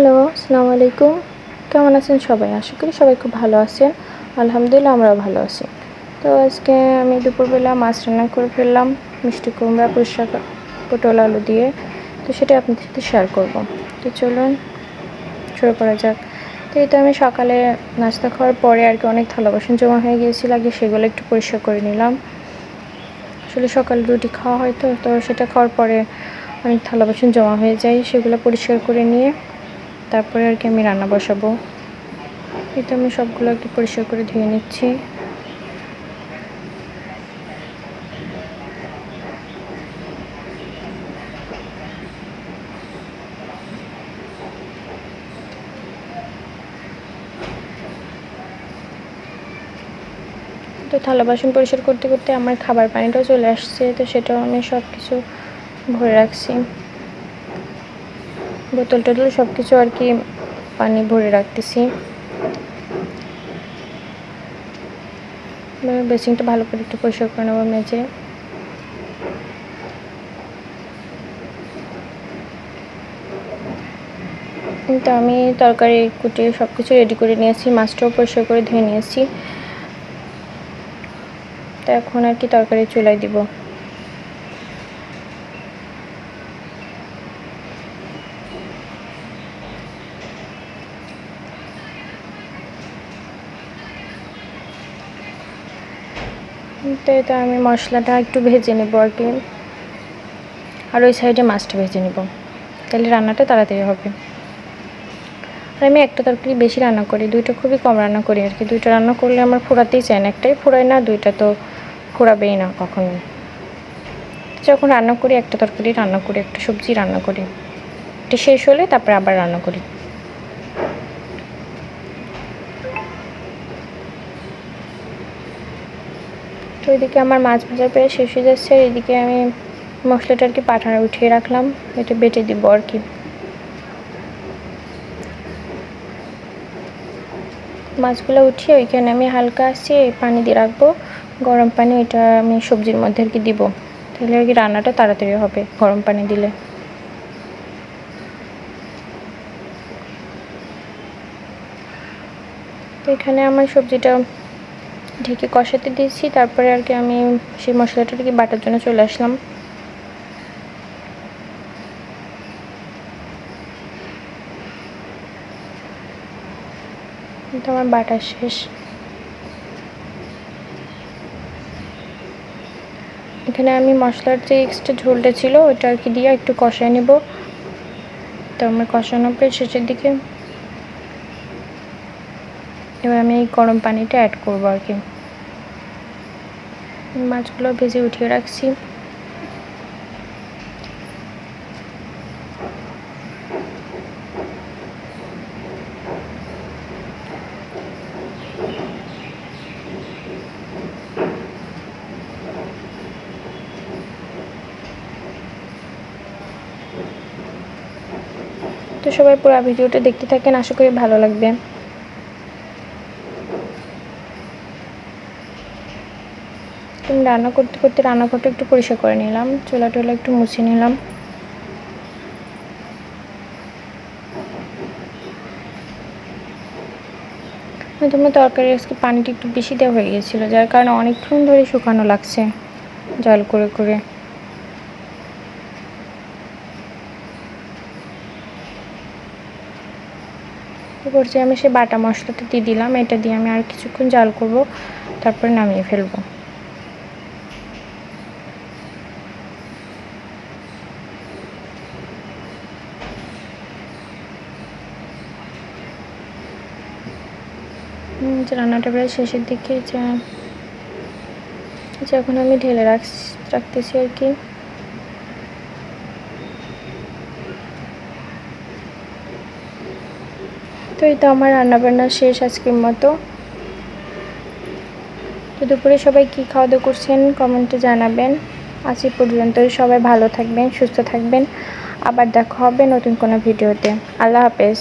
Hello, আসসালামু আলাইকুম। কেমন আছেন সবাই? আশা করি সবাই খুব ভালো আছেন। আলহামদুলিল্লাহ আমরাও ভালো আছি। তো আজকে আমি দুপুরবেলা মাছ রান্না করে ফেললাম মিষ্টি কুমড়া, পুঁই শাক, পটল আলু দিয়ে। তো সেটা আপনাদের সাথে শেয়ার করব। তো চলুন শুরু করা যাক। তো এই তো আমি সকালে নাস্তা খাওয়ার পরে আর কি অনেক থালা বাসন জমা হয়ে গিয়েছিল, আগে সেগুলো একটু পরিষ্কার করে নিলাম। আসলে সকালে রুটি খাওয়া হয় তো সেটা খাওয়ার পরে অনেক থালা বাসন জমা হয়ে যায়, সেগুলো পরিষ্কার করে নিয়ে তারপরে আর কি আমি রান্না বসাবো। এই তো আমি সবগুলো একটু পরিষ্কার করে ধুয়ে নিচ্ছি। তো থালা বাসন পরিষ্কার করতে করতে আমার খাবার পানিটাও চলে আসছে, তো সেটাও আমি সব কিছু ভরে রাখছি। বোতল টোতল সব কিছু আর কি পানি ভরে রাখতেছি। বেসিনটা ভালো করে একটু পরিষ্কার করে নেবো মেজে। তো আমি তরকারি কুটিয়ে সব কিছু রেডি করে নিয়েছি, মাছটাও পরিষ্কার করে ধুয়ে নিয়েছি। তো এখন আর কি তরকারি চুলায় দিব। তো এটা আমি মশলাটা একটু ভেজে নেব আর কি, আর ওই সাইডে মাছটা ভেজে নেব, তাহলে রান্নাটা তাড়াতাড়ি হবে। আর আমি একটা তরকারি বেশি রান্না করি, দুইটা খুবই কম রান্না করি আর কি। দুইটা রান্না করলে আমার ফুরাতেই চায় না, একটাই ফুরায় না, দুইটা তো ফুরাবেই না কখনো। যখন রান্না করি একটা তরকারি রান্না করি, একটা সবজি রান্না করি, এটা শেষ হলে তারপরে আবার রান্না করি। তো এদিকে আমার মাছ ভাজা প্রায় শেষ হয়ে যাচ্ছে, আর এদিকে আমি মশলাটা আর কি পাঠানো উঠিয়ে রাখলাম, এটা বেটে দিব আর কি। মাছগুলো উঠিয়ে ওইখানে আমি হালকা আসছে পানি দিয়ে রাখবো, গরম পানি, ওইটা আমি সবজির মধ্যে আর কি দিব, তাহলে আর কি রান্নাটা তাড়াতাড়ি হবে গরম পানি দিলে। তো এখানে আমার সবজিটা ঢেকে কষাতে দিয়েছি, তারপরে আর কি আমি সেই মশলাটা আর কি বাটার জন্য চলে আসলাম। কিন্তু আমার বাটা শেষ। এখানে আমি মশলার যে এক্সট্রা ঝোলটা ছিল ওইটা আর কি দিয়ে একটু কষায় নেব। তো আমার কষানো প্রায় শেষের দিকে, এবার আমি এই গরম পানিটা অ্যাড করবো আর কি। মাছগুলো ভেজে উঠিয়ে রাখছি। তো সবাই পুরো ভিডিওটা দেখতে থাকেন, আশা করি ভালো লাগবে। তুমি রান্না করতে করতে রান্নাঘরটা একটু পরিষ্কার করে নিলাম, চুলা টোলা একটু মুছে নিলাম। তোমার তরকারি আজকে পানিটা একটু বেশি দেওয়া হয়ে গেছিলো, যার কারণে অনেকক্ষণ ধরে শুকানো লাগছে জল করে করে। পর্যায়ে আমি সে বাটা মশলাটা দিয়ে দিলাম, এটা দিয়ে আমি আর কিছুক্ষণ জাল করব, তারপরে নামিয়ে ফেলবো। রান্নাটা প্রায় শেষের দিকে, এখন আমি ঢেলে রাখতেছি আর কি। তো এই তো আমার রান্নাবান্না শেষ আজকের মতো। তো দুপুরে সবাই কী খাওয়া দাওয়া করছেন কমেন্টে জানাবেন। আজ এই পর্যন্তই, সবাই ভালো থাকবেন, সুস্থ থাকবেন। আবার দেখা হবে নতুন কোনো ভিডিওতে। আল্লাহ হাফেজ।